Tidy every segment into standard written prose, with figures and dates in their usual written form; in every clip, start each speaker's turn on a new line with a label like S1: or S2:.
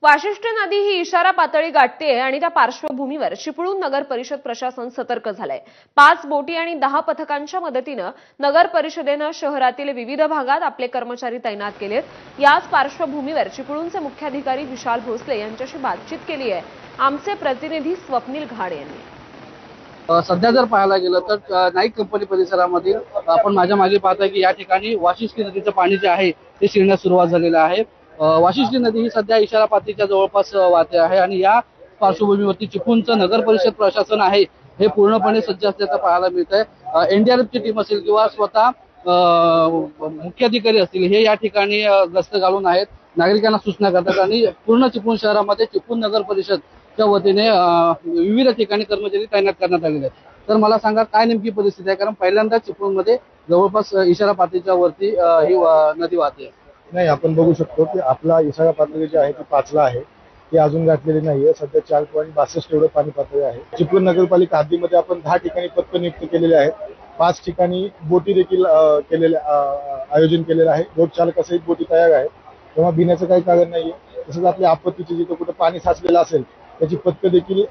S1: वाशिष्ठी नदी ही इशारा पातळी गाठते आणि त्या पार्श्वभूमीवर चिपळूण नगर परिषद प्रशासन सतर्क झालंय। 5 बोटी आणि 10 पथकांच्या मदतीने नगर परिषदेने शहरातील विविध भागात आपले कर्मचारी तैनात केलेत। याच पार्श्वभूमीवर चिपळूणचे मुख्याधिकारी विशाल भोसले यांच्याशी बातचीत केली आहे आमचे प्रतिनिधी स्वप्नील घाड यांनी।
S2: सध्या जर पाहायला गेलं तर नाईक कंपनी परिसरामध्ये आपण माझ्या मागे पाहताय की या ठिकाणी वाशिष्ठी नदीचं पाणी जे आहे ते शिरण्यास सुरुवात झालेलं आहे। वाशिष्ठी नदी ही सध्या इशारा पातळीच्या जवळपास वाहते आहे आणि या पार्श्वभूमीवरती चिपळूणचं नगर परिषद प्रशासन आहे हे पूर्णपणे सज्ज असल्याचं पाहायला मिळतंय। एनडीआरएफची टीम असेल किंवा स्वतः मुख्याधिकारी असतील हे या ठिकाणी गस्त घालून आहेत, नागरिकांना सूचना करतात आणि पूर्ण चिपळूण शहरामध्ये चिपळूण नगर परिषदच्या वतीने विविध ठिकाणी कर्मचारी तैनात करण्यात आलेले आहेत। तर मला सांगा काय नेमकी परिस्थिती आहे, कारण पहिल्यांदा चिपळूणमध्ये जवळपास इशारा पातळीच्या वरती ही नदी वाहते।
S3: नाही, आपण बघू शकतो की आपला इशारा पातळी जी आहे ती 5ला आहे, ती अजून गाठलेली नाहीये। सध्या 4.62 एवढं पाणी पातळी आहे। चिपळूण नगरपालिका हद्दीमध्ये आपण 10 ठिकाणी पथक नियुक्त केलेले आहेत। 5 ठिकाणी बोटी देखील आयोजन केलेलं आहे। बोट चालकासहित बोटी तयार आहेत, तेव्हा भिण्याचं काही कारण नाहीये। तसंच आपल्या आपत्तीचे जिथं कुठं पाणी साचलेलं असेल त्याची पथकं देखील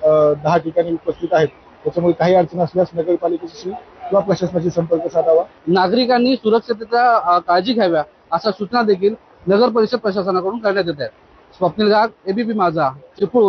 S3: 10 ठिकाणी उपस्थित आहेत। त्याच्यामुळे काही अडचण असल्यास नगरपालिकेशी किंवा प्रशासनाशी संपर्क साधावा।
S2: नागरिकांनी सुरक्षिततेचा काळजी घ्याव्या अशा सूचना देखील नगर परिषद प्रशासनाकडून करण्यात येत आहेत। स्वप्नील घाड, एबीपी माझा, चिपळूण।